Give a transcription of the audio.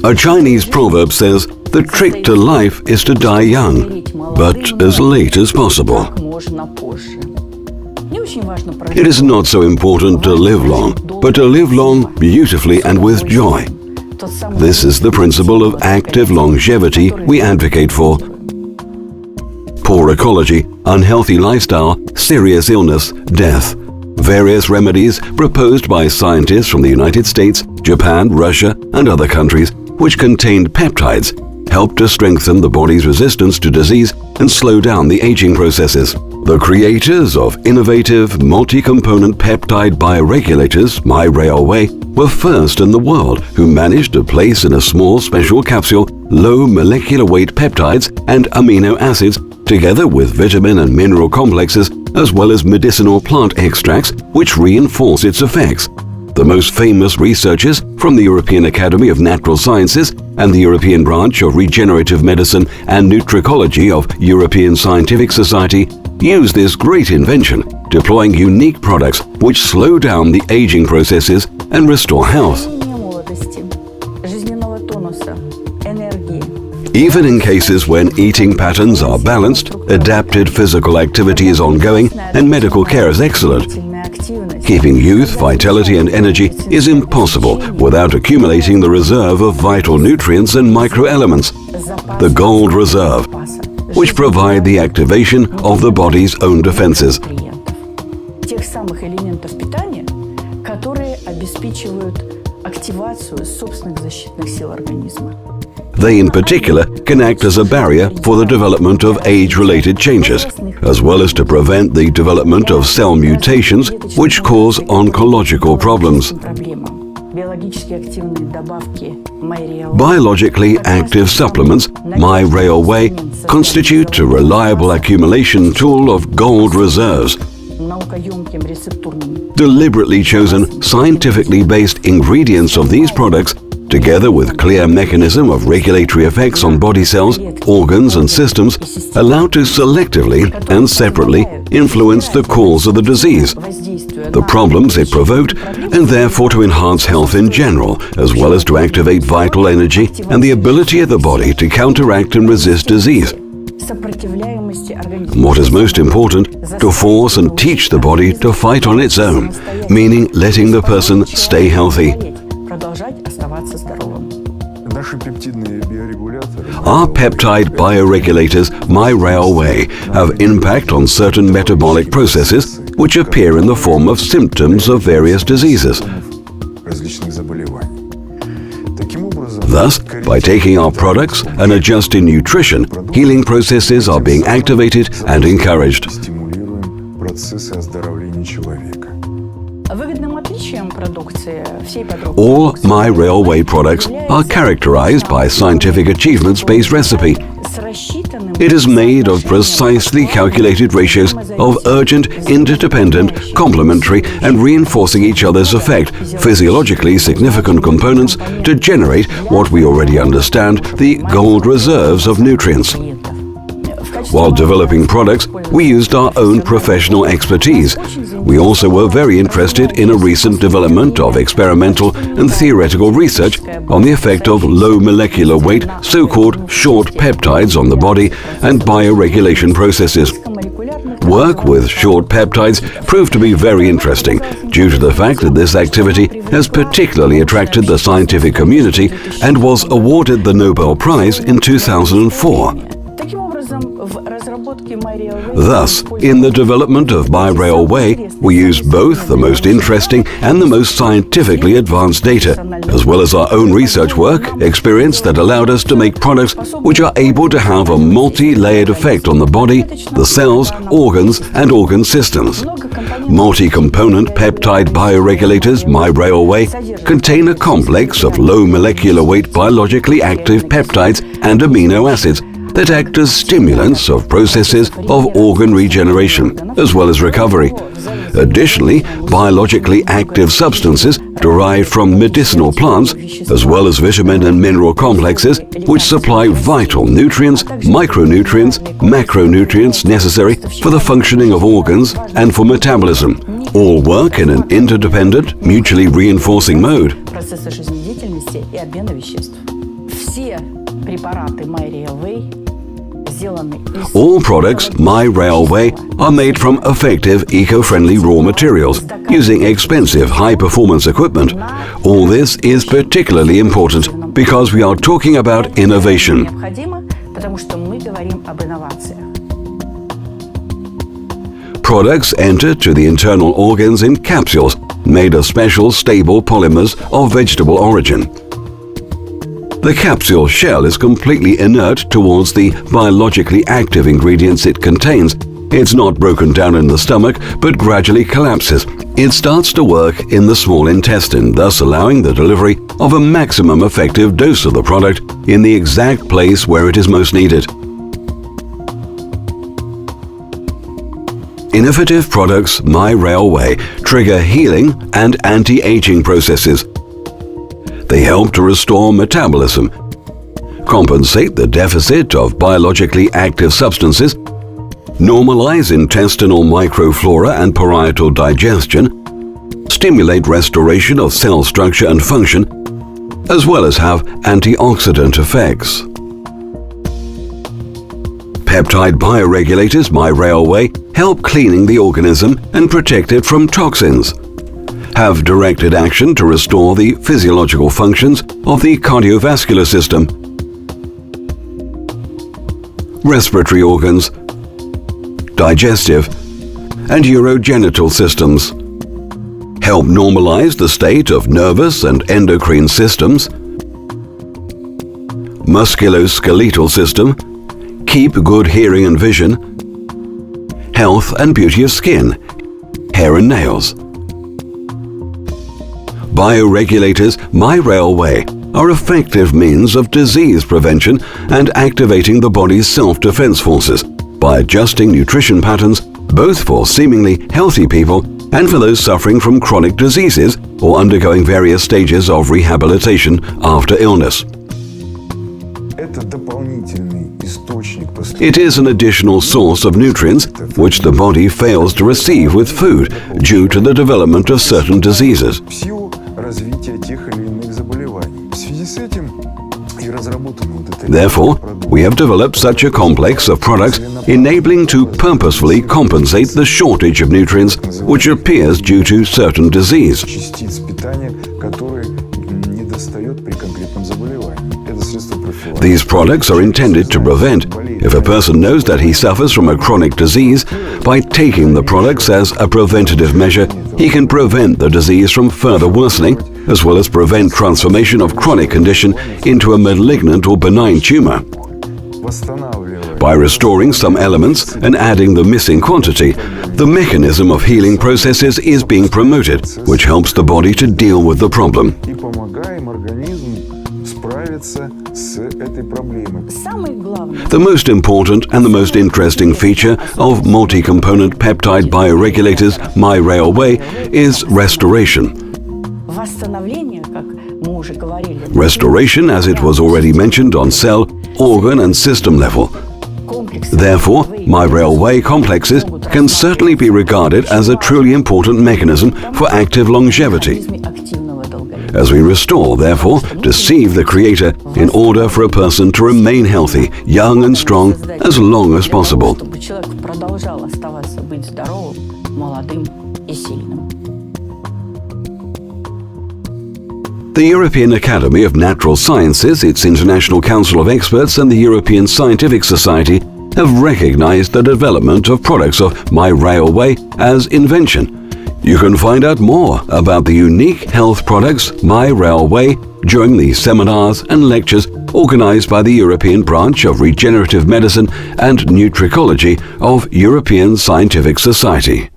A Chinese proverb says, "The trick to life is to die young, but as late as possible." It is not so important to live long, but to live long beautifully and with joy. This is the principle of active longevity we advocate for. Poor ecology, unhealthy lifestyle, serious illness, death. Various remedies proposed by scientists from the United States, Japan, Russia, and other countries, which contained peptides, help to strengthen the body's resistance to disease and slow down the aging processes. The creators of innovative multi-component peptide bioregulators, MyRailway, were first in the world who managed to place in a small special capsule low molecular weight peptides and amino acids together with vitamin and mineral complexes as well as medicinal plant extracts which reinforce its effects. The most famous researchers from the European Academy of Natural Sciences and the European Branch of Regenerative Medicine and Nutricology of European Scientific Society use this great invention, deploying unique products which slow down the aging processes and restore health. Even in cases when eating patterns are balanced, adapted physical activity is ongoing, and medical care is excellent, keeping youth, vitality and energy is impossible without accumulating the reserve of vital nutrients and microelements, the gold reserve, which provide the activation of the body's own defenses. They in particular can act as a barrier for the development of age-related changes, as well as to prevent the development of cell mutations which cause oncological problems. Biologically active supplements, MyRailway, constitute a reliable accumulation tool of gold reserves. Deliberately chosen, scientifically based ingredients of these products, together with clear mechanism of regulatory effects on body cells, organs and systems, allow to selectively and separately influence the cause of the disease, the problems it provoked, and therefore to enhance health in general, as well as to activate vital energy and the ability of the body to counteract and resist disease. And what is most important, to force and teach the body to fight on its own, meaning letting the person stay healthy. Our peptide bioregulators, MyRailway, have impact on certain metabolic processes which appear in the form of symptoms of various diseases. Thus, by taking our products and adjusting nutrition, healing processes are being activated and encouraged. All MyRailway products are characterized by scientific achievements-based recipe. It is made of precisely calculated ratios of urgent, interdependent, complementary and reinforcing each other's effect, physiologically significant components to generate what we already understand, the gold reserves of nutrients. While developing products, we used our own professional expertise. We also were very interested in a recent development of experimental and theoretical research on the effect of low molecular weight, so-called short peptides on the body and bioregulation processes. Work with short peptides proved to be very interesting due to the fact that this activity has particularly attracted the scientific community and was awarded the Nobel Prize in 2004. Thus, in the development of MyRailway, we used both the most interesting and the most scientifically advanced data, as well as our own research work, experience that allowed us to make products which are able to have a multi-layered effect on the body, the cells, organs, and organ systems. Multi-component peptide bioregulators, MyRailway, contain a complex of low molecular weight biologically active peptides and amino acids that act as stimulants of processes of organ regeneration, as well as recovery. Additionally, biologically active substances derived from medicinal plants, as well as vitamin and mineral complexes, which supply vital nutrients, micronutrients, macronutrients necessary for the functioning of organs and for metabolism, all work in an interdependent, mutually reinforcing mode. процесса жизнедеятельности и обмена веществ. Все препараты MyRealway сделаны из... All products MyRealway are made from effective eco-friendly raw materials using expensive high-performance equipment. All this is particularly important because we are talking about innovation. Необходимо, потому что мы говорим об инновациях. Products enter to the internal organs in capsules made of special stable polymers of vegetable origin. The capsule shell is completely inert towards the biologically active ingredients it contains. It's not broken down in the stomach, but gradually collapses. It starts to work in the small intestine, thus allowing the delivery of a maximum effective dose of the product in the exact place where it is most needed. Innovative products MyRealway trigger healing and anti-aging processes. They help to restore metabolism, compensate the deficit of biologically active substances, normalize intestinal microflora and parietal digestion, stimulate restoration of cell structure and function, as well as have antioxidant effects. Peptide bioregulators MyRealway help cleaning the organism and protect it from toxins, have directed action to restore the physiological functions of the cardiovascular system, respiratory organs, digestive, and urogenital systems, help normalize the state of nervous and endocrine systems, musculoskeletal system, keep good hearing and vision, health and beauty of skin, hair and nails. Bioregulators MyRealway are effective means of disease prevention and activating the body's self-defense forces by adjusting nutrition patterns both for seemingly healthy people and for those suffering from chronic diseases or undergoing various stages of rehabilitation after illness. It is an additional source of nutrients which the body fails to receive with food due to the development of certain diseases. Therefore, we have developed such a complex of products enabling to purposefully compensate the shortage of nutrients which appears due to certain disease. These products are intended to prevent, if a person knows that he suffers from a chronic disease, by taking the products as a preventative measure, he can prevent the disease from further worsening, as well as prevent transformation of chronic condition into a malignant or benign tumor. By restoring some elements and adding the missing quantity, the mechanism of healing processes is being promoted, which helps the body to deal with the problem. The most important and the most interesting feature of multi-component peptide bioregulators MyRealway is restoration. Restoration, as it was already mentioned, on cell, organ and system level. Therefore, MyRealway complexes can certainly be regarded as a truly important mechanism for active longevity. As we restore, therefore, deceive the Creator in order for a person to remain healthy, young and strong as long as possible. The European Academy of Natural Sciences, its International Council of Experts and the European Scientific Society have recognized the development of products of MyRealway as invention. You can find out more about the unique health products MyRealway during the seminars and lectures organized by the European Branch of Regenerative Medicine and Nutricology of European Scientific Society.